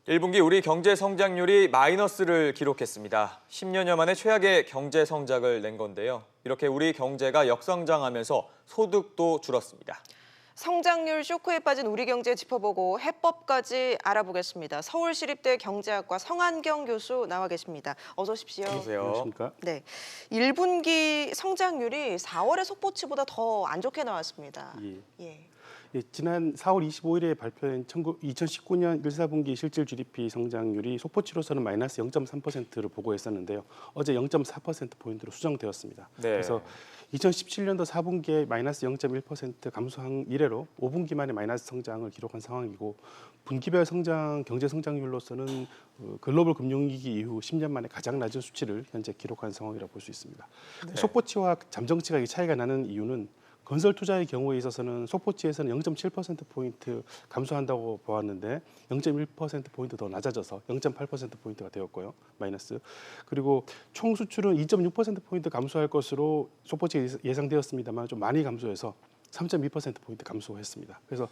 1분기 우리 경제 성장률이 마이너스를 기록했습니다. 10년여 만에 최악의 경제 성적을 낸 건데요. 이렇게 우리 경제가 역성장하면서 소득도 줄었습니다. 성장률 쇼크에 빠진 우리 경제 짚어보고 해법까지 알아보겠습니다. 서울시립대 경제학과 성한경 교수 나와 계십니다. 어서 오십시오. 안녕하세요. 안녕하십니까? 네, 1분기 성장률이 4월의 속보치보다 더 안 좋게 나왔습니다. 예. 예, 지난 4월 25일에 발표된 2019년 1, 4분기 실질 GDP 성장률이 속보치로서는 마이너스 0.3%를 보고했었는데요. 어제 0.4%포인트로 수정되었습니다. 네. 그래서 2017년도 4분기에 마이너스 0.1% 감소한 이래로 5분기 만에 마이너스 성장을 기록한 상황이고 분기별 경제 성장률로서는 글로벌 금융위기 이후 10년 만에 가장 낮은 수치를 현재 기록한 상황이라고 볼 수 있습니다. 네. 속보치와 잠정치가 차이가 나는 이유는 건설 투자의 경우에 있어서는 속보치에서는 0.7%포인트 감소한다고 보았는데 0.1%포인트 더 낮아져서 0.8%포인트가 되었고요. 마이너스. 그리고 총 수출은 2.6%포인트 감소할 것으로 속보치에 예상되었습니다만 좀 많이 감소해서 3.2%포인트 감소했습니다. 그래서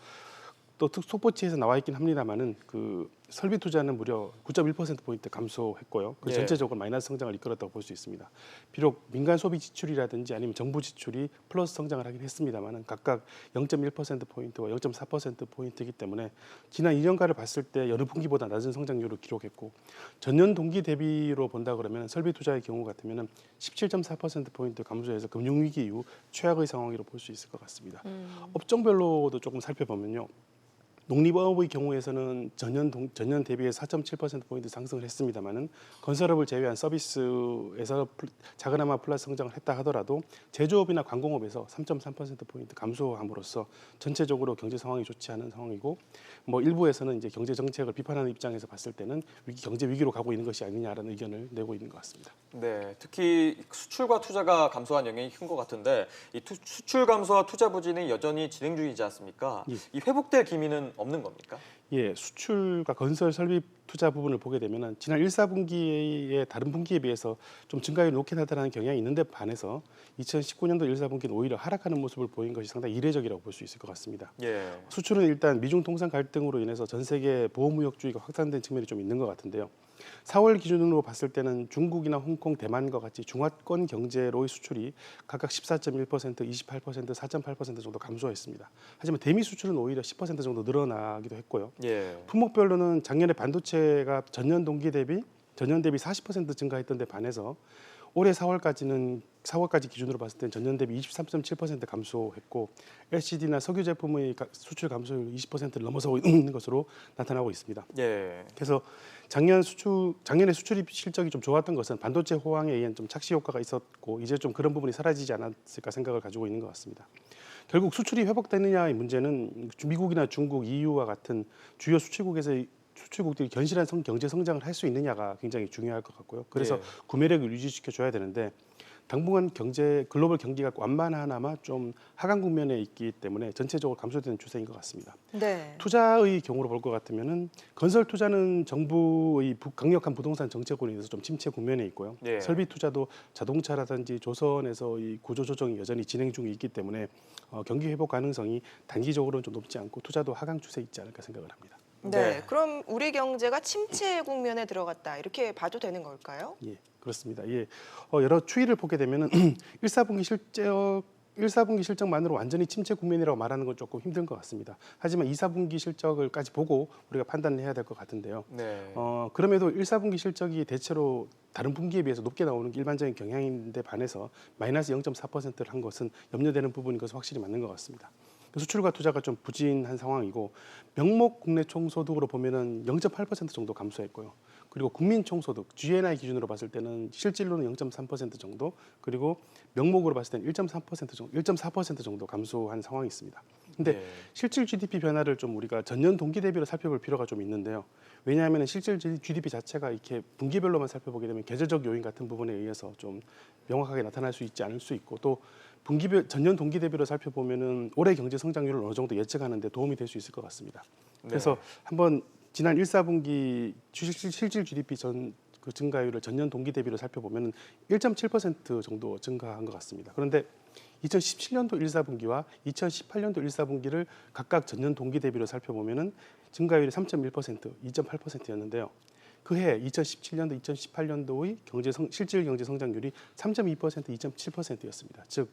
또 속보치에서 나와 있긴 합니다만은 그 설비 투자는 무려 9.1%포인트 감소했고요. 그 예. 전체적으로 마이너스 성장을 이끌었다고 볼 수 있습니다. 비록 민간 소비 지출이라든지 아니면 정부 지출이 플러스 성장을 하긴 했습니다만은 각각 0.1%포인트와 0.4%포인트이기 때문에 지난 2년간을 봤을 때 여러 분기보다 낮은 성장률을 기록했고 전년 동기 대비로 본다 그러면 설비 투자의 경우 같으면은 17.4%포인트 감소해서 금융위기 이후 최악의 상황이라고 볼 수 있을 것 같습니다. 업종별로도 조금 살펴보면요. 농림업의 경우에서는 전년 대비해 4.7%포인트 상승을 했습니다마는 건설업을 제외한 서비스에서 작은아마 플러스 성장을 했다 하더라도 제조업이나 관공업에서 3.3%포인트 감소함으로써 전체적으로 경제 상황이 좋지 않은 상황이고 뭐 일부에서는 이제 경제 정책을 비판하는 입장에서 봤을 때는 경제 위기로 가고 있는 것이 아니냐라는 의견을 내고 있는 것 같습니다. 네, 특히 수출과 투자가 감소한 영향이 큰 것 같은데 이 수출 감소와 투자 부진이 여전히 진행 중이지 않습니까? 예. 이 회복될 기미는 없는 겁니까? 예, 수출과 건설 설비 투자 부분을 보게 되면은 지난 1, 4분기의 다른 분기에 비해서 좀 증가율이 높게 나타나는 경향이 있는데 반해서 2019년도 1, 4분기는 오히려 하락하는 모습을 보인 것이 상당히 이례적이라고 볼 수 있을 것 같습니다. 예. 수출은 일단 미중 통상 갈등으로 인해서 전 세계 보호무역주의가 확산된 측면이 좀 있는 것 같은데요. 4월 기준으로 봤을 때는 중국이나 홍콩, 대만과 같이 중화권 경제로의 수출이 각각 14.1%, 28%, 4.8% 정도 감소했습니다. 하지만 대미 수출은 오히려 10% 정도 늘어나기도 했고요. 예. 품목별로는 작년에 반도체가 전년 대비 40% 증가했던 데 반해서 올해 4월까지 기준으로 봤을 때 전년 대비 23.7% 감소했고 LCD나 석유 제품의 수출 감소율 20%를 넘어서고 있는 것으로 나타나고 있습니다. 예. 그래서 작년에 수출 실적이 좀 좋았던 것은 반도체 호황에 의한 좀 착시 효과가 있었고 이제 좀 그런 부분이 사라지지 않았을까 생각을 가지고 있는 것 같습니다. 결국 수출이 회복되느냐의 문제는 미국이나 중국, EU와 같은 주요 수출국들이 견실한 경제 성장을 할 수 있느냐가 굉장히 중요할 것 같고요. 그래서 예. 구매력을 유지시켜줘야 되는데 당분간 글로벌 경기가 완만하나마 좀 하강 국면에 있기 때문에 전체적으로 감소되는 추세인 것 같습니다. 네. 투자의 경우로 볼 것 같으면은 건설 투자는 정부의 강력한 부동산 정책으로 인해서 좀 침체 국면에 있고요. 예. 설비 투자도 자동차라든지 조선에서의 구조 조정이 여전히 진행 중에 있기 때문에 경기 회복 가능성이 단기적으로는 좀 높지 않고 투자도 하강 추세에 있지 않을까 생각을 합니다. 네. 네. 그럼 우리 경제가 침체 국면에 들어갔다 이렇게 봐도 되는 걸까요? 예, 그렇습니다. 예, 여러 추이를 보게 되면은 1, 4분기 실적만으로 완전히 침체 국면이라고 말하는 건 조금 힘든 것 같습니다. 하지만 2, 4분기 실적을까지 보고 우리가 판단을 해야 될 것 같은데요. 네. 그럼에도 1, 4분기 실적이 대체로 다른 분기에 비해서 높게 나오는 게 일반적인 경향인데 반해서 마이너스 0.4%를 한 것은 염려되는 부분인 것은 확실히 맞는 것 같습니다. 수출과 투자가 좀 부진한 상황이고 명목 국내 총소득으로 보면은 0.8% 정도 감소했고요. 그리고 국민 총소득 GNI 기준으로 봤을 때는 실질로는 0.3% 정도, 그리고 명목으로 봤을 때는 1.4% 정도 감소한 상황이 있습니다. 근데 네. 실질 GDP 변화를 좀 우리가 전년 동기 대비로 살펴볼 필요가 좀 있는데요. 왜냐하면 실질 GDP 자체가 이렇게 분기별로만 살펴보게 되면 계절적 요인 같은 부분에 의해서 좀 명확하게 나타날 수 있지 않을 수 있고 또 전년 동기 대비로 살펴보면은 올해 경제 성장률을 어느 정도 예측하는 데 도움이 될 수 있을 것 같습니다. 그래서 네. 한번 지난 1, 4분기 실질 GDP 그 증가율을 전년 동기 대비로 살펴보면 1.7% 정도 증가한 것 같습니다. 그런데 2017년도 1, 4분기와 2018년도 1, 4분기를 각각 전년 동기 대비로 살펴보면은 증가율이 3.1%, 2.8%였는데요. 그해 2017년도, 2018년도의 실질 경제 성장률이 3.2%, 2.7%였습니다. 즉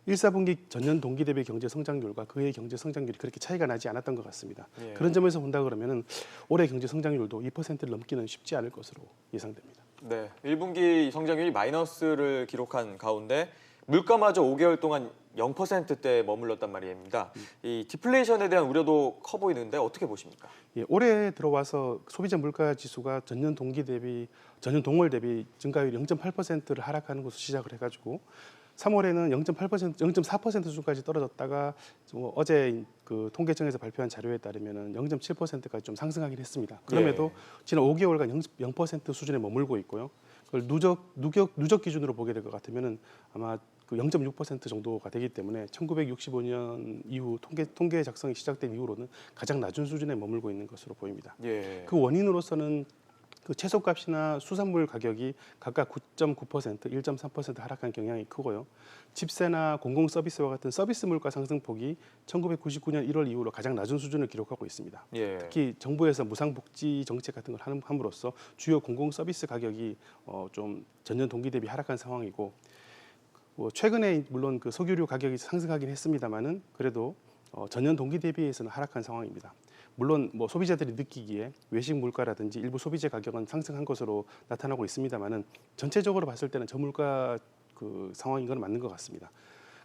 1사분기 전년 동기 대비 경제 성장률과 그해 경제 성장률이 그렇게 차이가 나지 않았던 것 같습니다. 예. 그런 점에서 본다 그러면은 올해 경제 성장률도 2%를 넘기는 쉽지 않을 것으로 예상됩니다. 네, 1분기 성장률이 마이너스를 기록한 가운데 물가마저 5개월 동안 0%대에 머물렀단 말입니다. 이 디플레이션에 대한 우려도 커 보이는데 어떻게 보십니까? 예, 올해 들어와서 소비자 물가 지수가 전년 동월 대비 증가율 0.8%를 하락하는 것으로 시작을 해가지고 3월에는 0.8%, 0.4% 수준까지 떨어졌다가 어제 그 통계청에서 발표한 자료에 따르면 0.7%까지 좀 상승하긴 했습니다. 그럼에도 지난 5개월간 0% 수준에 머물고 있고요. 그걸 누적 기준으로 보게 될 것 같으면은 아마 그 0.6% 정도가 되기 때문에 1965년 이후 통계 작성이 시작된 이후로는 가장 낮은 수준에 머물고 있는 것으로 보입니다. 예. 그 원인으로서는 그 채소값이나 수산물 가격이 각각 9.9%, 1.3% 하락한 경향이 크고요. 집세나 공공서비스와 같은 서비스 물가 상승폭이 1999년 1월 이후로 가장 낮은 수준을 기록하고 있습니다. 예. 특히 정부에서 무상복지 정책 같은 걸 함으로써 주요 공공서비스 가격이 좀 전년 동기 대비 하락한 상황이고 최근에 물론 그 석유류 가격이 상승하긴 했습니다만은 그래도 전년 동기 대비해서는 하락한 상황입니다. 물론 뭐 소비자들이 느끼기에 외식 물가라든지 일부 소비재 가격은 상승한 것으로 나타나고 있습니다만은 전체적으로 봤을 때는 저물가 그 상황인 건 맞는 것 같습니다.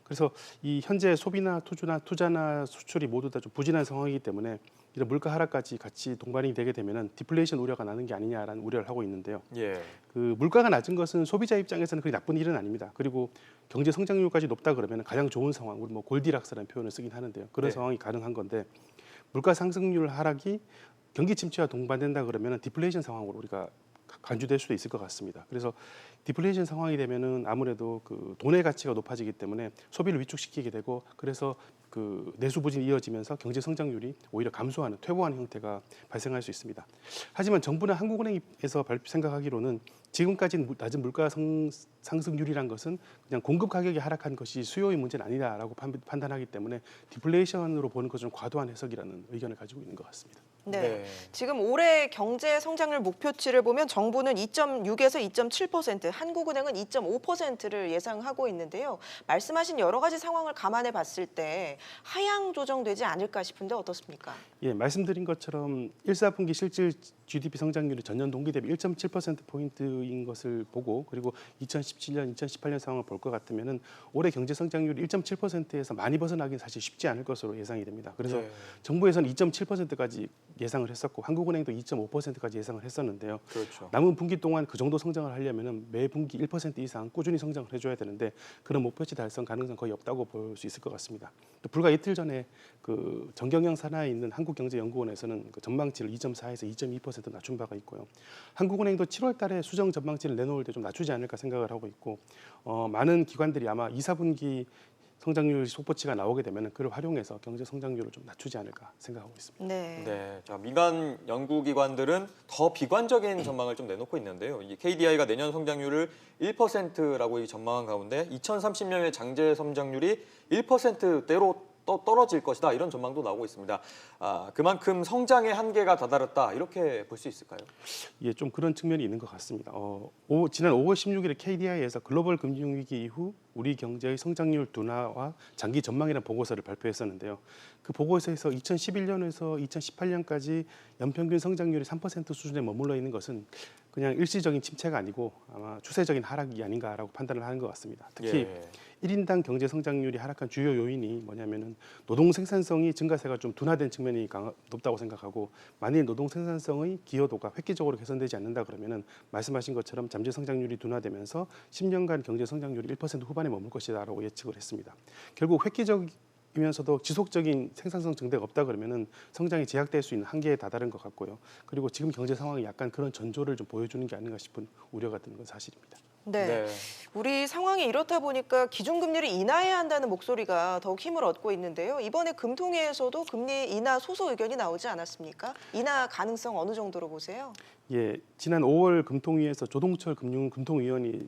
그래서 이 현재 소비나 투자나 수출이 모두 다 좀 부진한 상황이기 때문에 이런 물가 하락까지 같이 동반이 되게 되면은 디플레이션 우려가 나는 게 아니냐라는 우려를 하고 있는데요. 예. 그 물가가 낮은 것은 소비자 입장에서는 그리 나쁜 일은 아닙니다. 그리고 경제 성장률까지 높다 그러면 가장 좋은 상황, 우리 뭐 골디락스라는 표현을 쓰긴 하는데요. 그런 네. 상황이 가능한 건데 물가 상승률 하락이 경기 침체와 동반된다 그러면 디플레이션 상황으로 우리가 간주될 수도 있을 것 같습니다. 그래서 디플레이션 상황이 되면은 아무래도 그 돈의 가치가 높아지기 때문에 소비를 위축시키게 되고 그래서 그 내수 부진이 이어지면서 경제 성장률이 오히려 감소하는 퇴보하는 형태가 발생할 수 있습니다. 하지만 정부나 한국은행에서 생각하기로는 지금까지 낮은 물가 상승률이란 것은 그냥 공급 가격이 하락한 것이 수요의 문제는 아니다라고 판단하기 때문에 디플레이션으로 보는 것은 과도한 해석이라는 의견을 가지고 있는 것 같습니다. 네. 네. 지금 올해 경제 성장률 목표치를 보면 정부는 2.6에서 2.7%, 한국은행은 2.5%를 예상하고 있는데요. 말씀하신 여러 가지 상황을 감안해 봤을 때 하향 조정되지 않을까 싶은데 어떻습니까? 예, 말씀드린 것처럼 1사분기 실질 GDP 성장률이 전년 동기 대비 1.7%포인트인 것을 보고 그리고 2017년, 2018년 상황을 볼 것 같으면은 올해 경제 성장률이 1.7%에서 많이 벗어나긴 사실 쉽지 않을 것으로 예상이 됩니다. 그래서 예. 정부에서는 2.7%까지 예상을 했었고 한국은행도 2.5%까지 예상을 했었는데요. 그렇죠. 남은 분기 동안 그 정도 성장을 하려면은 매 분기 1% 이상 꾸준히 성장을 해줘야 되는데 그런 목표치 달성 가능성 거의 없다고 볼 수 있을 것 같습니다. 또 불과 이틀 전에 그 정경영 산하에 있는 한국경제연구원에서는 그 전망치를 2.4에서 2.2% 낮춘 바가 있고요. 한국은행도 7월달에 수정 전망치를 내놓을 때 좀 낮추지 않을까 생각을 하고 있고 많은 기관들이 아마 2, 4분기 성장률 속보치가 나오게 되면 그걸 활용해서 경제 성장률을 좀 낮추지 않을까 생각하고 있습니다. 네. 네, 자, 민간 연구기관들은 더 비관적인 전망을 좀 내놓고 있는데요. 이 KDI가 내년 성장률을 1%라고 전망한 가운데 2030년의 장제 성장률이 1%대로 떨어질 것이다 이런 전망도 나오고 있습니다. 그만큼 성장의 한계가 다다랐다 이렇게 볼 수 있을까요? 예, 좀 그런 측면이 있는 것 같습니다. 지난 5월 16일에 KDI에서 글로벌 금융 위기 이후 우리 경제의 성장률 둔화와 장기 전망이라는 보고서를 발표했었는데요. 그 보고서에서 2011년에서 2018년까지 연평균 성장률이 3% 수준에 머물러 있는 것은 그냥 일시적인 침체가 아니고 아마 추세적인 하락이 아닌가라고 판단을 하는 것 같습니다. 특히 예. 1인당 경제 성장률이 하락한 주요 요인이 뭐냐면은 노동 생산성이 증가세가 좀 둔화된 측면이 높다고 생각하고 만일 노동 생산성의 기여도가 획기적으로 개선되지 않는다 그러면은 말씀하신 것처럼 잠재 성장률이 둔화되면서 10년간 경제 성장률이 1% 후반에 머물 것이다라고 예측을 했습니다. 결국 획기적이면서도 지속적인 생산성 증대가 없다 그러면은 성장이 제약될 수 있는 한계에 다다른 것 같고요. 그리고 지금 경제 상황이 약간 그런 전조를 좀 보여주는 게 아닌가 싶은 우려가 드는 건 사실입니다. 네. 우리 상황이 이렇다 보니까 기준금리를 인하해야 한다는 목소리가 더욱 힘을 얻고 있는데요. 이번에 금통위에서도 금리 인하 소수 의견이 나오지 않았습니까? 인하 가능성 어느 정도로 보세요? 예, 지난 5월 금통위에서 조동철 금융금통위원이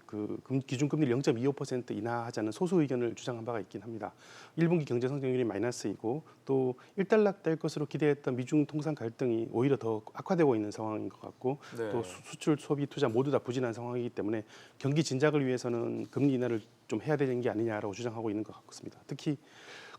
기준금리를 0.25% 인하하자는 소수 의견을 주장한 바가 있긴 합니다. 1분기 경제 성장률이 마이너스이고 또 일단락될 것으로 기대했던 미중 통상 갈등이 오히려 더 악화되고 있는 상황인 것 같고 네. 또 수출, 소비, 투자 모두 다 부진한 상황이기 때문에 경기 진작을 위해서는 금리 인하를 좀 해야 되는 게 아니냐라고 주장하고 있는 것 같습니다. 특히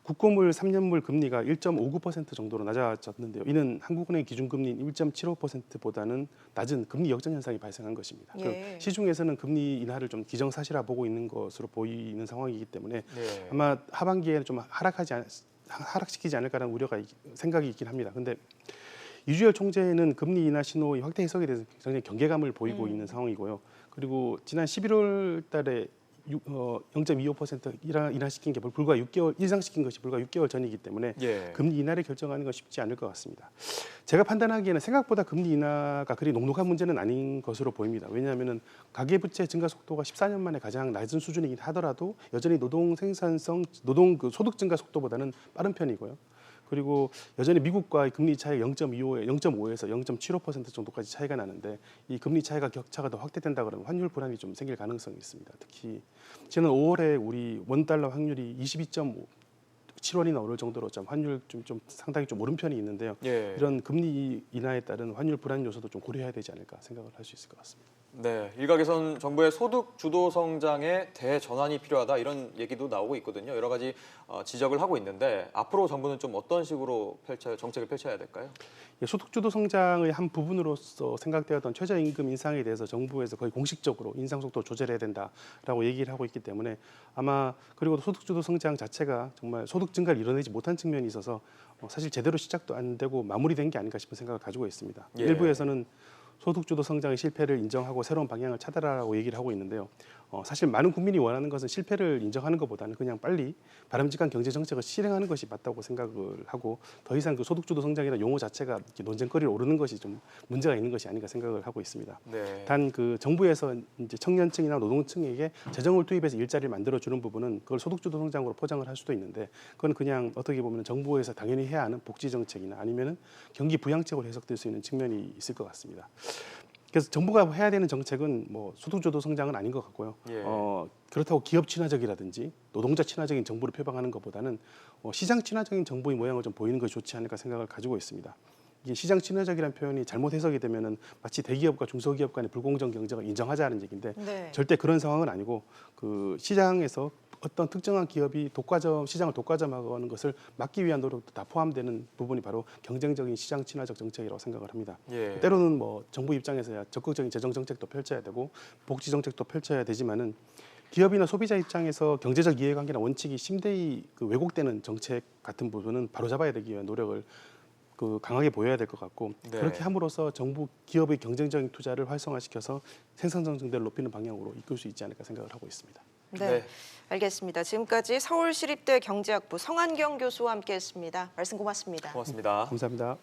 국고물 3년물 금리가 1.59% 정도로 낮아졌는데요. 이는 한국은행 기준금리인 1.75%보다는 낮은 금리 역전 현상이 발생한 것입니다. 예. 시중에서는 금리 인하를 좀 기정사실화 보고 있는 것으로 보이는 상황이기 때문에 네. 아마 하반기에는 좀 하락시키지 않을까라는 생각이 있긴 합니다. 근데 이주열 총재는 금리 인하 신호의 확대 해석에 대해서 굉장히 경계감을 보이고 있는 상황이고요. 그리고 지난 11월 달에 0.25% 인하시킨 게 불과 6개월 인상시킨 것이 불과 6개월 전이기 때문에 예. 금리 인하를 결정하는 건 쉽지 않을 것 같습니다. 제가 판단하기에는 생각보다 금리 인하가 그리 녹록한 문제는 아닌 것으로 보입니다. 왜냐하면 가계부채 증가 속도가 14년 만에 가장 낮은 수준이긴 하더라도 여전히 노동 생산성, 소득 증가 속도보다는 빠른 편이고요. 그리고 여전히 미국과의 금리 차이가 0.5에서 0.75% 정도까지 차이가 나는데 이 금리 차이가 격차가 더 확대된다 그러면 환율 불안이 좀 생길 가능성이 있습니다. 특히 지난 5월에 우리 원달러 환율이 22.7원이나 오를 정도로 좀 환율 좀 상당히 좀 오른 편이 있는데요. 예. 이런 금리 인하에 따른 환율 불안 요소도 좀 고려해야 되지 않을까 생각을 할 수 있을 것 같습니다. 네, 일각에선 정부의 소득 주도 성장에 대전환이 필요하다 이런 얘기도 나오고 있거든요. 여러 가지 지적을 하고 있는데 앞으로 정부는 좀 어떤 식으로 정책을 펼쳐야 될까요? 예, 소득주도 성장의 한 부분으로서 생각되었던 최저임금 인상에 대해서 정부에서 거의 공식적으로 인상 속도 조절해야 된다라고 얘기를 하고 있기 때문에 아마 그리고 소득주도 성장 자체가 정말 소득 증가를 이뤄내지 못한 측면이 있어서 사실 제대로 시작도 안 되고 마무리된 게 아닌가 싶은 생각을 가지고 있습니다. 예. 일부에서는 소득주도 성장의 실패를 인정하고 새로운 방향을 찾아라라고 얘기를 하고 있는데요. 사실 많은 국민이 원하는 것은 실패를 인정하는 것보다는 그냥 빨리 바람직한 경제 정책을 실행하는 것이 맞다고 생각을 하고 더 이상 그 소득주도 성장이라는 용어 자체가 이렇게 논쟁거리를 오르는 것이 좀 문제가 있는 것이 아닌가 생각을 하고 있습니다. 네. 단 그 정부에서 이제 청년층이나 노동층에게 재정을 투입해서 일자리를 만들어 주는 부분은 그걸 소득주도 성장으로 포장을 할 수도 있는데 그건 그냥 어떻게 보면 정부에서 당연히 해야 하는 복지 정책이나 아니면은 경기 부양책으로 해석될 수 있는 측면이 있을 것 같습니다. 그래서 정부가 해야 되는 정책은 뭐 소득주도 성장은 아닌 것 같고요. 예. 그렇다고 기업 친화적이라든지 노동자 친화적인 정부를 표방하는 것보다는 시장 친화적인 정부의 모양을 좀 보이는 것이 좋지 않을까 생각을 가지고 있습니다. 이게 시장 친화적이라는 표현이 잘못 해석이 되면은 마치 대기업과 중소기업 간의 불공정 경쟁을 인정하자는 얘기인데 네. 절대 그런 상황은 아니고 그 시장에서 어떤 특정한 기업이 시장을 독과점하는 것을 막기 위한 노력도 다 포함되는 부분이 바로 경쟁적인 시장 친화적 정책이라고 생각을 합니다. 예. 때로는 뭐 정부 입장에서야 적극적인 재정 정책도 펼쳐야 되고 복지 정책도 펼쳐야 되지만은 기업이나 소비자 입장에서 경제적 이해관계나 원칙이 심대히 왜곡되는 정책 같은 부분은 바로잡아야 되기 위한 노력을 강하게 보여야 될 것 같고 네. 그렇게 함으로써 기업의 경쟁적인 투자를 활성화시켜서 생산 성장률을 높이는 방향으로 이끌 수 있지 않을까 생각을 하고 있습니다. 네. 알겠습니다. 지금까지 서울시립대 경제학부 성한경 교수와 함께했습니다. 말씀 고맙습니다. 고맙습니다. 감사합니다.